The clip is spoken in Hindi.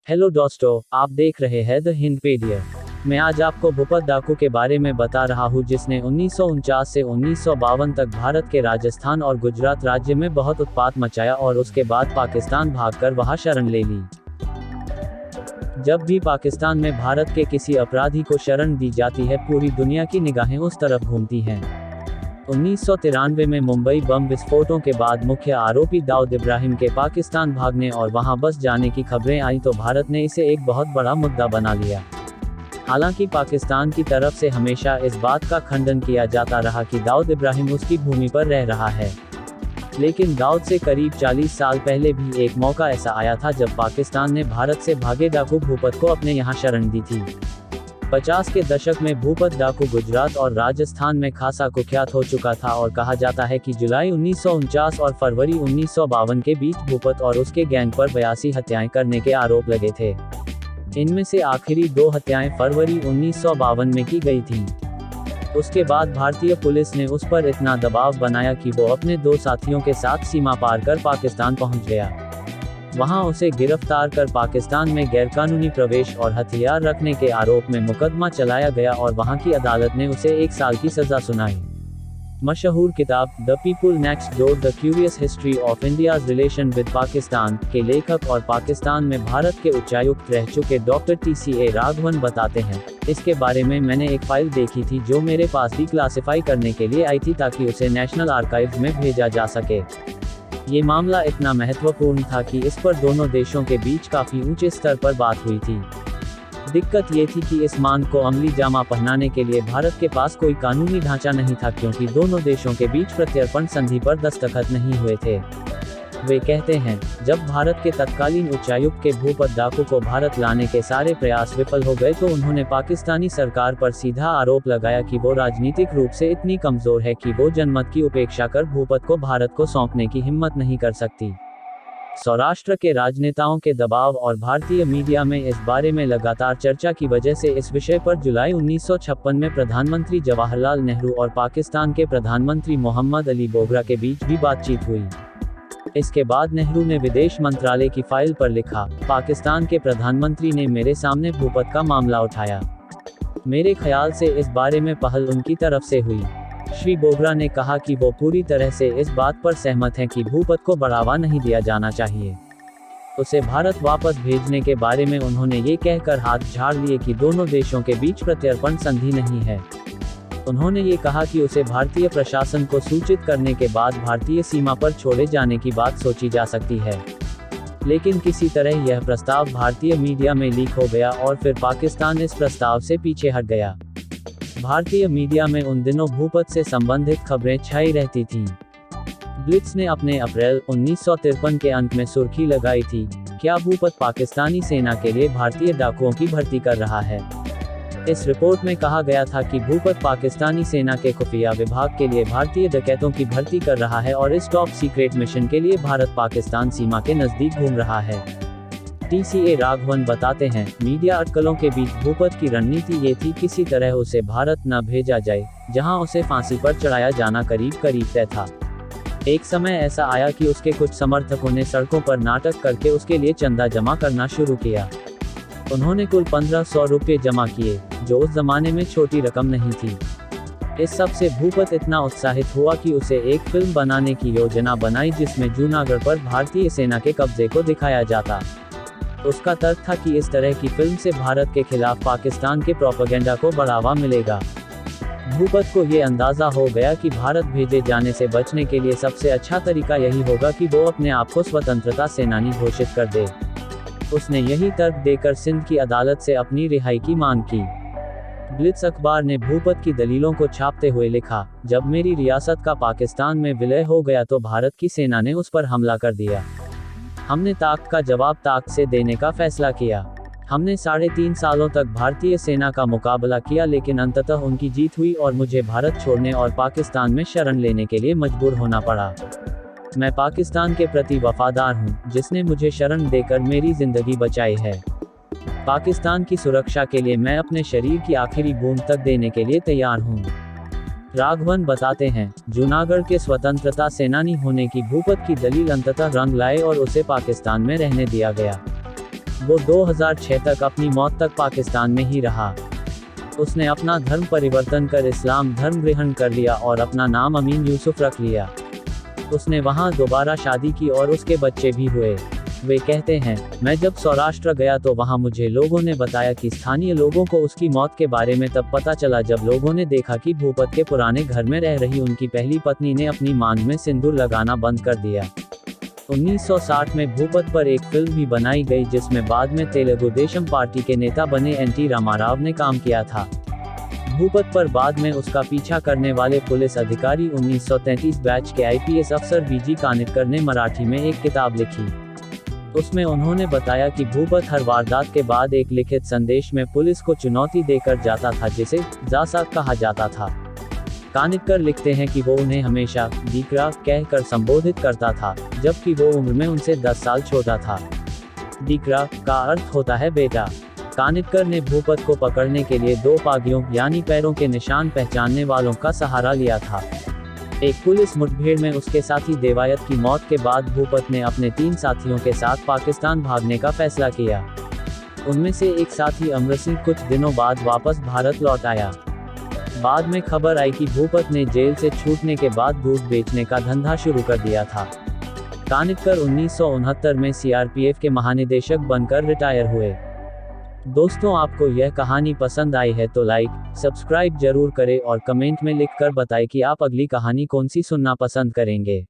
हेलो दोस्तों, आप देख रहे हैं द हिंदपीडिया। मैं आज आपको भूपत डाकू के बारे में बता रहा हूँ जिसने 1949 से 1952 तक भारत के राजस्थान और गुजरात राज्य में बहुत उत्पात मचाया और उसके बाद पाकिस्तान भागकर वहां शरण ले ली। जब भी पाकिस्तान में भारत के किसी अपराधी को शरण दी जाती है, पूरी दुनिया की निगाहें उस तरफ घूमती हैं। 1993 में मुंबई बम विस्फोटों के बाद मुख्य आरोपी दाऊद इब्राहिम के पाकिस्तान भागने और वहां बस जाने की खबरें आई तो भारत ने इसे एक बहुत बड़ा मुद्दा बना लिया। हालांकि पाकिस्तान की तरफ से हमेशा इस बात का खंडन किया जाता रहा कि दाऊद इब्राहिम उसकी भूमि पर रह रहा है, लेकिन दाऊद से करीब 40 साल पहले भी एक मौका ऐसा आया था जब पाकिस्तान ने भारत से भागे डाकू भूपत को अपने यहाँ शरण दी थी। 50 के दशक में भूपत डाकू गुजरात और राजस्थान में खासा कुख्यात हो चुका था और कहा जाता है कि जुलाई 1949 और फरवरी 1952 के बीच भूपत और उसके गैंग पर 82 हत्याएं करने के आरोप लगे थे। इनमें से आखिरी 2 हत्याएं फरवरी 1952 में की गई थीं। उसके बाद भारतीय पुलिस ने उस पर इतना दबाव बनाया कि वो अपने 2 साथियों के साथ सीमा पार कर पाकिस्तान पहुंच गया। वहां उसे गिरफ्तार कर पाकिस्तान में गैरकानूनी प्रवेश और हथियार रखने के आरोप में मुकदमा चलाया गया और वहां की अदालत ने उसे 1 साल की सजा सुनाई। मशहूर किताब the people next door the curious history of India's relation with Pakistan के लेखक और पाकिस्तान में भारत के उच्चायुक्त रह चुके डॉक्टर TCA राघवन बताते हैं, इसके बारे में मैंने एक फाइल देखी थी जो मेरे पास डिक्लासिफाई करने के लिए आई थी ताकि उसे नेशनल आर्काइव्स में भेजा जा सके। ये मामला इतना महत्वपूर्ण था कि इस पर दोनों देशों के बीच काफी ऊंचे स्तर पर बात हुई थी। दिक्कत ये थी कि इस मांग को अमली जामा पहनाने के लिए भारत के पास कोई कानूनी ढांचा नहीं था, क्योंकि दोनों देशों के बीच प्रत्यर्पण संधि पर दस्तखत नहीं हुए थे। वे कहते हैं, जब भारत के तत्कालीन उच्चायुक्त के भूपत डाकू को भारत लाने के सारे प्रयास विफल हो गए तो उन्होंने पाकिस्तानी सरकार पर सीधा आरोप लगाया कि वो राजनीतिक रूप से इतनी कमजोर है कि वो जनमत की उपेक्षा कर भूपत को भारत को सौंपने की हिम्मत नहीं कर सकती। सौराष्ट्र के राजनेताओं के दबाव और भारतीय मीडिया में इस बारे में लगातार चर्चा की वजह से इस विषय पर जुलाई 1956 में प्रधानमंत्री जवाहरलाल नेहरू और पाकिस्तान के प्रधानमंत्री मोहम्मद अली बोगरा के बीच भी बातचीत हुई। इसके बाद नेहरू ने विदेश मंत्रालय की फाइल पर लिखा, पाकिस्तान के प्रधानमंत्री ने मेरे सामने भूपत का मामला उठाया। मेरे ख्याल से इस बारे में पहल उनकी तरफ से हुई। श्री बोगरा ने कहा कि वो पूरी तरह से इस बात पर सहमत हैं कि भूपत को बढ़ावा नहीं दिया जाना चाहिए। उसे भारत वापस भेजने के बारे में उन्होंने ये कहकर हाथ झाड़ लिए कि दोनों देशों के बीच प्रत्यर्पण संधि नहीं है। उन्होंने ये कहा कि उसे भारतीय प्रशासन को सूचित करने के बाद भारतीय सीमा पर छोड़े जाने की बात सोची जा सकती है। लेकिन किसी तरह यह प्रस्ताव भारतीय मीडिया में लीक हो गया और फिर पाकिस्तान इस प्रस्ताव से पीछे हट गया। भारतीय मीडिया में उन दिनों भूपत से संबंधित खबरें छाई रहती थीं। ब्लिट्स ने अपने अप्रैल 1953 के अंत में सुर्खी लगाई थी, क्या भूपत पाकिस्तानी सेना के लिए भारतीय डाकुओं की भर्ती कर रहा है। इस रिपोर्ट में कहा गया था कि भूपत पाकिस्तानी सेना के खुफिया विभाग के लिए भारतीय डकैतों की भर्ती कर रहा है और इस टॉप सीक्रेट मिशन के लिए भारत पाकिस्तान सीमा के नजदीक घूम रहा है। TCA राघवन बताते हैं, मीडिया अटकलों के बीच भूपत की रणनीति ये थी किसी तरह उसे भारत न भेजा जाए, जहां उसे फांसी पर चढ़ाया जाना करीब करीब तय था। एक समय ऐसा आया कि उसके कुछ समर्थकों ने सड़कों पर नाटक करके उसके लिए चंदा जमा करना शुरू किया। उन्होंने कुल 1500 रुपये जमा किए, जो उस जमाने में छोटी रकम नहीं थी। इस सब से भूपत इतना उत्साहित हुआ कि उसे एक फिल्म बनाने की योजना बनाई जिसमें जूनागढ़ पर भारतीय सेना के कब्जे को दिखाया जाता। उसका तर्क था कि इस तरह की फिल्म से भारत के खिलाफ पाकिस्तान के प्रोपेगेंडा को बढ़ावा मिलेगा। भूपत को ये अंदाजा हो गया कि भारत भेजे जाने से बचने के लिए सबसे अच्छा तरीका यही होगा कि वो अपने आप को स्वतंत्रता सेनानी घोषित कर दे। उसने यही तर्क देकर सिंध की अदालत से अपनी रिहाई की मांग की। ब्लिट्स अखबार ने भूपत की दलीलों को छापते हुए लिखा, जब मेरी रियासत का पाकिस्तान में विलय हो गया तो भारत की सेना ने उस पर हमला कर दिया। हमने ताक का जवाब ताक से देने का फैसला किया। हमने 3.5 सालों तक भारतीय सेना का मुकाबला किया, लेकिन अंततः उनकी जीत हुई और मुझे भारत छोड़ने और पाकिस्तान में शरण लेने के लिए मजबूर होना पड़ा। मैं पाकिस्तान के प्रति वफादार हूँ, जिसने मुझे शरण देकर मेरी जिंदगी बचाई है। पाकिस्तान की सुरक्षा के लिए मैं अपने शरीर की आखिरी बूंद तक देने के लिए तैयार हूँ। राघवन बताते हैं, जूनागढ़ के स्वतंत्रता सेनानी होने की भूपत की दलील अंततः रंग लाए और उसे पाकिस्तान में रहने दिया गया। वो 2006 तक अपनी मौत तक पाकिस्तान में ही रहा। उसने अपना धर्म परिवर्तन कर इस्लाम धर्म ग्रहण कर लिया और अपना नाम अमीन यूसुफ रख लिया। उसने वहाँ दोबारा शादी की और उसके बच्चे भी हुए। वे कहते हैं, मैं जब सौराष्ट्र गया तो वहाँ मुझे लोगों ने बताया कि स्थानीय लोगों को उसकी मौत के बारे में तब पता चला जब लोगों ने देखा कि भूपत के पुराने घर में रह रही उनकी पहली पत्नी ने अपनी मांग में सिंदूर लगाना बंद कर दिया। 1960 में भूपत पर एक फिल्म भी बनाई गई जिसमें बाद में तेलुगु देशम पार्टी के नेता बने एनटी रामाराव ने काम किया था। भूपत पर बाद में उसका पीछा करने वाले पुलिस अधिकारी 1933 बैच के आईपीएस अफसर बीजी कानिटकर ने मराठी में एक किताब लिखी। उसमें उन्होंने बताया कि भूपत हर वारदात के बाद एक लिखित संदेश में पुलिस को चुनौती देकर जाता था जिसे जासाक कहा जाता था। कानिटकर लिखते हैं कि वो उन्हें हमेशा दीकरा कहकर संबोधित करता था, जबकि वो उम्र में उनसे 10 साल छोटा था। दीकरा का अर्थ होता है बेटा। कानिटकर ने भूपत को पकड़ने के लिए 2 पागियों यानी पैरों के निशान पहचानने वालों का सहारा लिया था। एक पुलिस मुठभेड़ में उसके साथी देवायत की मौत के बाद भूपत ने अपने 3 साथियों के साथ पाकिस्तान भागने का फैसला किया। उनमें से एक साथी अमर सिंह कुछ दिनों बाद वापस भारत लौट आया। बाद में खबर आई कि भूपत ने जेल से छूटने के बाद दूध बेचने का धंधा शुरू कर दिया था। कानिटकर 1969 में सीआरपीएफ के महानिदेशक बनकर रिटायर हुए। दोस्तों, आपको यह कहानी पसंद आई है तो लाइक, सब्सक्राइब जरूर करें और कमेंट में लिखकर बताएं कि आप अगली कहानी कौन सी सुनना पसंद करेंगे।